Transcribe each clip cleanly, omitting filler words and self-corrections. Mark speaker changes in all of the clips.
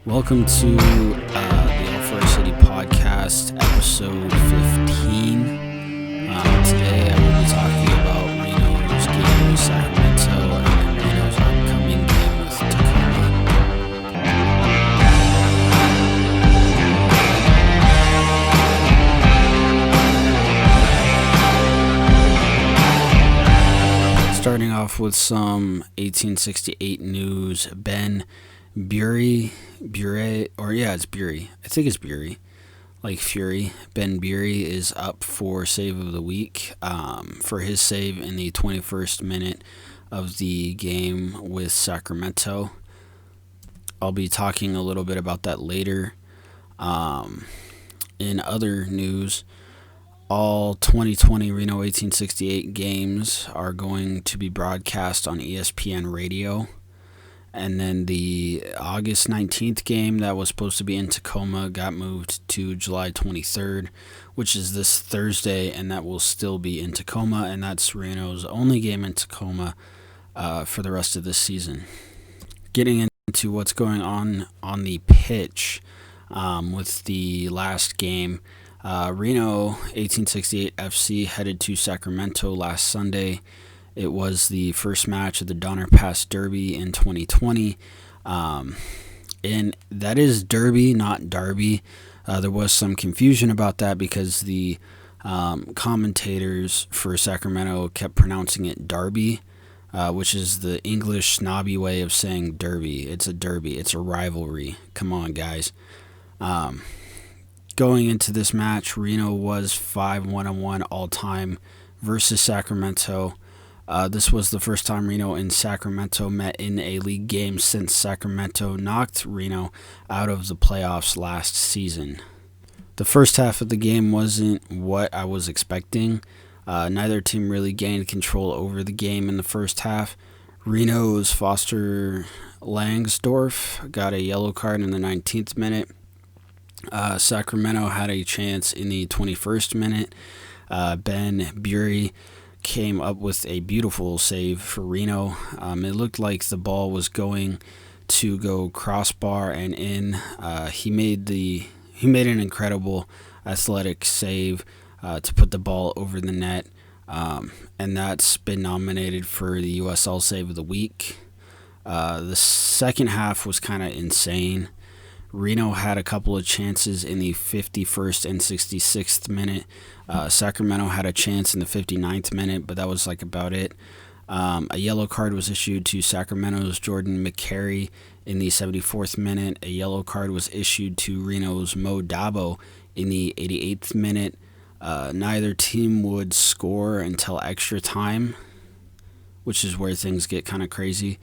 Speaker 1: Welcome to the All City Podcast, episode 15. Today I will be talking about Reno's game with Sacramento and Reno's upcoming game with Tacoma. Starting off with some 1868 news. Ben Bury, it's Bury. I think it's Bury, like Fury. Ben Bury is up for save of the week for his save in the 21st minute of the game with Sacramento. I'll be talking a little bit about that later. In other news, all 2020 Reno 1868 games are going to be broadcast on ESPN Radio. And then the August 19th game that was supposed to be in Tacoma got moved to July 23rd, which is this Thursday, and that will still be in Tacoma, and that's Reno's only game in Tacoma for the rest of this season. Getting into what's going on the pitch with the last game, Reno 1868 FC headed to Sacramento last Sunday. It was the first match of the Donner Pass Derby in 2020, and that is Derby, not Derby. There was some confusion about that because the commentators for Sacramento kept pronouncing it Derby, which is the English snobby way of saying Derby. It's a derby. It's a rivalry. Come on, guys. Going into this match, Reno was 5-1-1 all-time versus Sacramento. This was the first time Reno and Sacramento met in a league game since Sacramento knocked Reno out of the playoffs last season. The first half of the game wasn't what I was expecting. Neither team really gained control over the game in the first half. Reno's Foster Langsdorff got a yellow card in the 19th minute. Sacramento had a chance in the 21st minute. Ben Bury came up with a beautiful save for Reno. It looked like the ball was going to go crossbar and in. He made an incredible athletic save to put the ball over the net, and that's been nominated for the USL Save of the Week. The second half was kind of insane. Reno had a couple of chances in the 51st and 66th minute. Sacramento had a chance in the 59th minute, but that was about it. A yellow card was issued to Sacramento's Jordan McCary in the 74th minute. A yellow card was issued to Reno's Mo Dabo in the 88th minute. Neither team would score until extra time, which is where things get kind of crazy.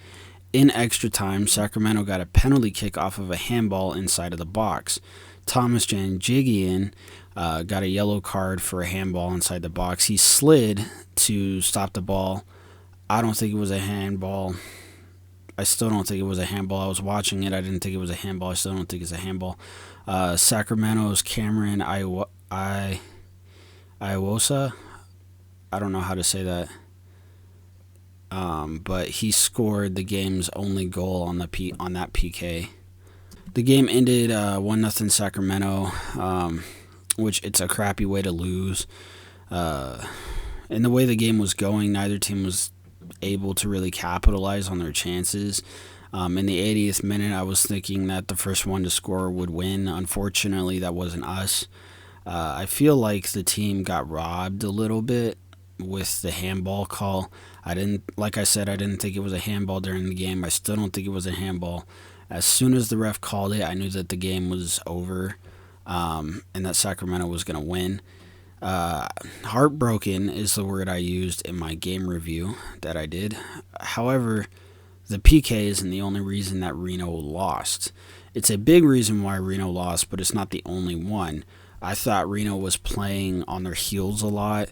Speaker 1: In extra time, Sacramento got a penalty kick off of a handball inside of the box. Thomas Janjigian got a yellow card for a handball inside the box. He slid to stop the ball. I don't think it was a handball. I still don't think it was a handball. I was watching it. I didn't think it was a handball. I still don't think it's a handball. Sacramento's Cameron Iwosa. I don't know how to say that. But he scored the game's only goal on that PK. The game ended 1-0 Sacramento, which it's a crappy way to lose. In the way the game was going, neither team was able to really capitalize on their chances. In the 80th minute, I was thinking that the first one to score would win. Unfortunately, that wasn't us. I feel like the team got robbed a little bit with the handball call. I didn't think it was a handball during the game. I still don't think it was a handball. As soon as the ref called it, I knew that the game was over, and that Sacramento was going to win. Heartbroken is the word I used in my game review that I did. However, the PK isn't the only reason that Reno lost. It's a big reason why Reno lost, but it's not the only one. I thought Reno was playing on their heels a lot.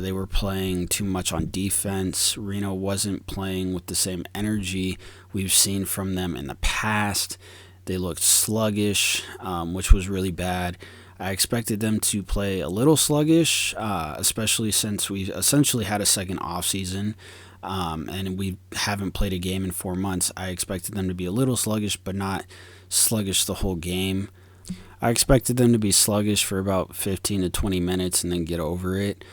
Speaker 1: They were playing too much on defense. Reno wasn't playing with the same energy we've seen from them in the past. They looked sluggish, which was really bad. I expected them to play a little sluggish, especially since we've essentially had a second off season, and we haven't played a game in 4 months. I expected them to be a little sluggish, but not sluggish the whole game. I expected them to be sluggish for about 15 to 20 minutes and then get over it.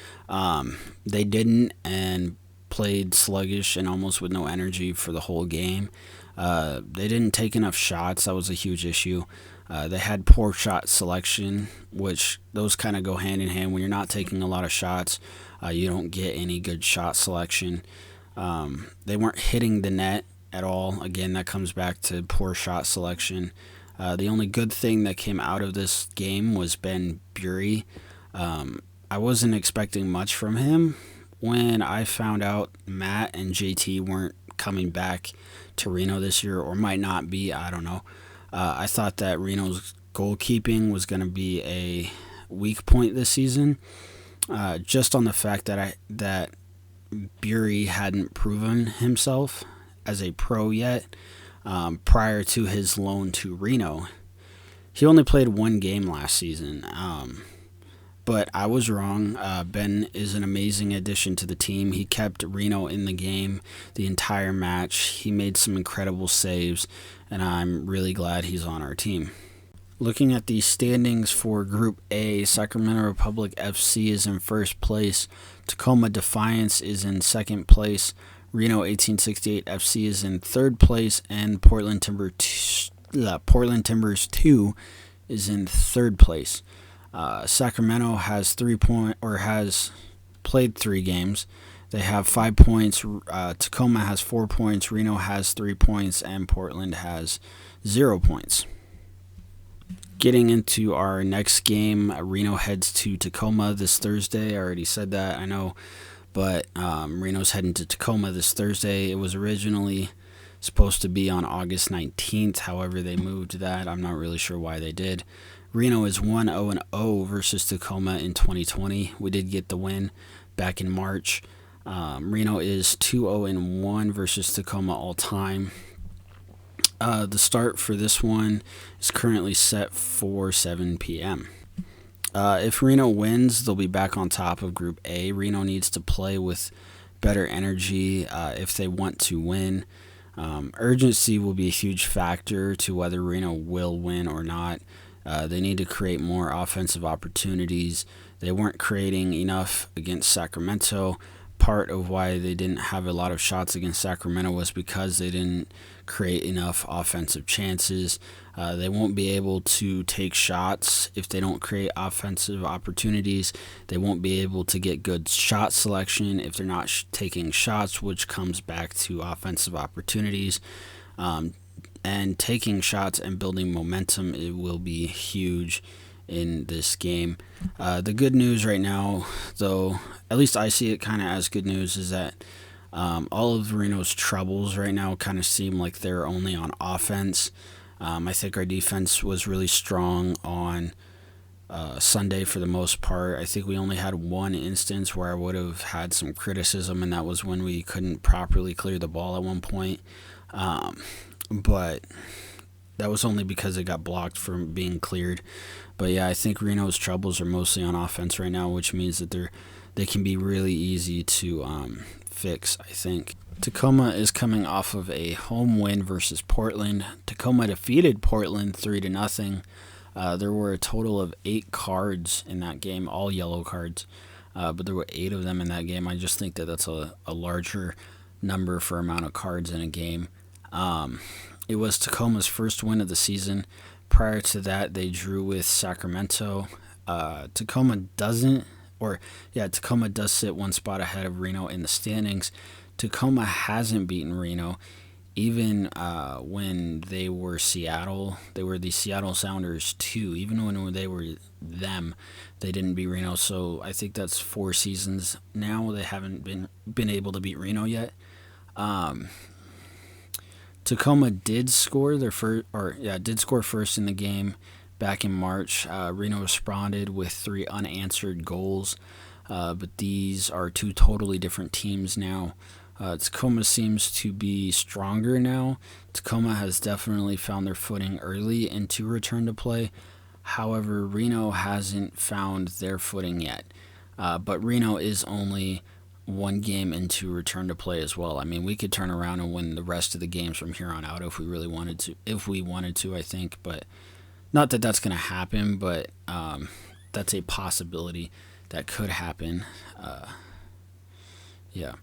Speaker 1: They didn't, and played sluggish and almost with no energy for the whole game. They didn't take enough shots. That was a huge issue. They had poor shot selection, which those kind of go hand in hand. When you're not taking a lot of shots, you don't get any good shot selection. They weren't hitting the net at all. Again, that comes back to poor shot selection. The only good thing that came out of this game was Ben Bury. I wasn't expecting much from him. When I found out Matt and JT weren't coming back to Reno this year, or might not be, I don't know. I thought that Reno's goalkeeping was going to be a weak point this season, just on the fact that Bury hadn't proven himself as a pro yet. Prior to his loan to Reno, he only played one game last season, but I was wrong. Ben is an amazing addition to the team. He kept Reno in the game the entire match. He made some incredible saves, and I'm really glad he's on our team. Looking at the standings for Group A, Sacramento Republic FC is in first place. Tacoma Defiance is in second place. Reno 1868 FC is in third place, and Portland Timbers 2 is in third place. Sacramento has has played 3 games. They have 5 points. Tacoma has 4 points. Reno has 3 points, and Portland has 0 points. Getting into our next game, Reno heads to Tacoma this Thursday. I already said that, I know. But Reno's heading to Tacoma this Thursday. It was originally supposed to be on August 19th. However, they moved that. I'm not really sure why they did. Reno is 1-0-0 versus Tacoma in 2020. We did get the win back in March. Reno is 2-0-1 versus Tacoma all time. The start for this one is currently set for 7 p.m. If Reno wins, they'll be back on top of Group A. Reno needs to play with better energy if they want to win. Urgency will be a huge factor to whether Reno will win or not. They need to create more offensive opportunities. They weren't creating enough against Sacramento. Part of why they didn't have a lot of shots against Sacramento was because they didn't create enough offensive chances. They won't be able to take shots if they don't create offensive opportunities. They won't be able to get good shot selection if they're not taking shots, which comes back to offensive opportunities. And taking shots and building momentum, it will be huge in this game. The good news right now, though, at least I see it kind of as good news, is that all of Reno's troubles right now kind of seem like they're only on offense. I think our defense was really strong on Sunday for the most part. I think we only had one instance where I would have had some criticism, and that was when we couldn't properly clear the ball at one point. But that was only because it got blocked from being cleared. But yeah, I think Reno's troubles are mostly on offense right now, which means that they can be really easy to fix, I think. Tacoma is coming off of a home win versus Portland. Tacoma defeated Portland 3-0. There were a total of 8 cards in that game, all yellow cards. But there were 8 of them in that game. I just think that that's a larger number for amount of cards in a game. It was Tacoma's first win of the season. Prior to that, they drew with Sacramento. Tacoma does sit one spot ahead of Reno in the standings. Tacoma hasn't beaten Reno, even when they were Seattle. They were the Seattle Sounders too. Even when they were them, they didn't beat Reno. So I think that's 4 seasons now they haven't been able to beat Reno yet. Tacoma did score first in the game back in March. Reno responded with 3 unanswered goals, but these are 2 totally different teams now. Tacoma seems to be stronger now. Tacoma has definitely found their footing early into return to play. However, Reno hasn't found their footing yet. But Reno is only one game into return to play as well. I mean, we could turn around and win the rest of the games from here on out if we really wanted to. I think, but not that that's going to happen, but that's a possibility that could happen. Yeah.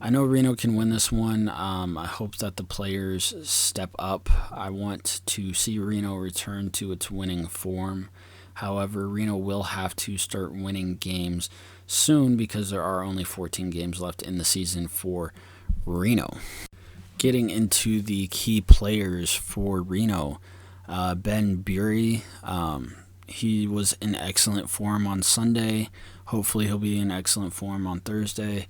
Speaker 1: I know Reno can win this one. I hope that the players step up. I want to see Reno return to its winning form. However, Reno will have to start winning games soon because there are only 14 games left in the season for Reno. Getting into the key players for Reno, Ben Bury, he was in excellent form on Sunday. Hopefully he'll be in excellent form on Thursday.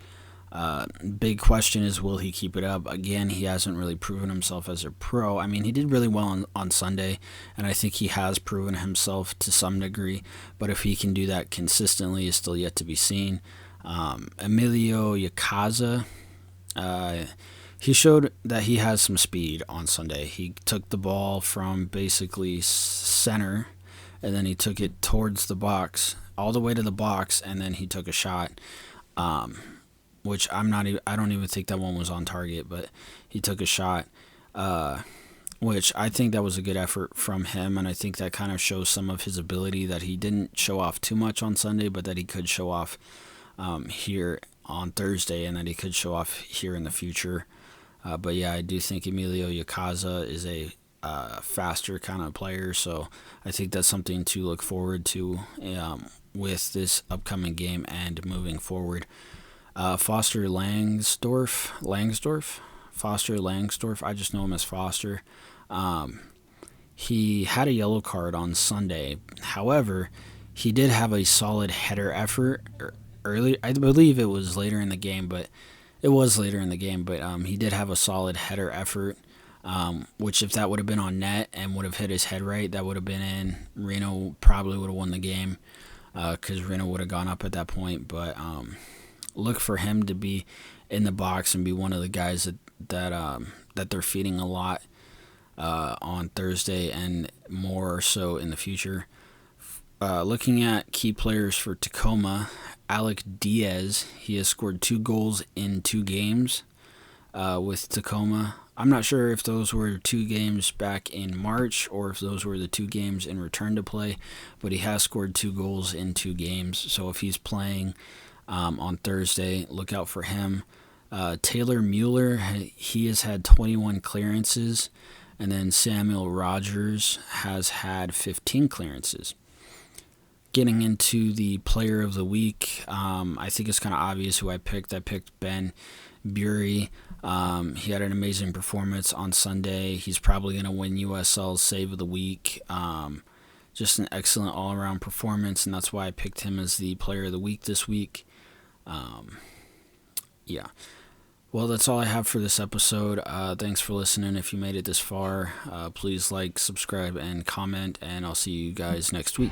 Speaker 1: Big question is, will he keep it up? Again, he hasn't really proven himself as a pro. I mean, he did really well on Sunday, and I think he has proven himself to some degree, but if he can do that consistently is still yet to be seen. Emilio Yakaza, he showed that he has some speed on Sunday. He took the ball from basically center, and then he took it towards the box, all the way to the box, and then he took a shot. Which I don't even think that one was on target, but he took a shot, which I think that was a good effort from him, and I think that kind of shows some of his ability that he didn't show off too much on Sunday, but that he could show off here on Thursday, and that he could show off here in the future. But yeah, I do think Emilio Yakaza is a faster kind of player, so I think that's something to look forward to with this upcoming game and moving forward. Foster Langsdorf, I just know him as Foster. He had a yellow card on Sunday. However, he did have a solid header effort early. I believe it was later in the game, but he did have a solid header effort, which if that would have been on net and would have hit his head right, that would have been in. Reno probably would have won the game because Reno would have gone up at that point, but look for him to be in the box and be one of the guys that they're feeding a lot on Thursday and more so in the future. Looking at key players for Tacoma, Alec Diaz, he has scored 2 goals in 2 games with Tacoma. I'm not sure if those were 2 games back in March or if those were the 2 games in return to play, but he has scored 2 goals in 2 games. So if he's playing on Thursday, look out for him. Taylor Mueller, he has had 21 clearances, and then Samuel Rogers has had 15 clearances. Getting into the player of the week, I think it's kind of obvious who I picked. I picked Ben Bury. He had an amazing performance on Sunday. He's probably going to win USL's Save of the Week. Just an excellent all-around performance, and that's why I picked him as the player of the week this week. Yeah. Well, that's all I have for this episode. Thanks for listening. If you made it this far, please like, subscribe, and comment, and I'll see you guys next week.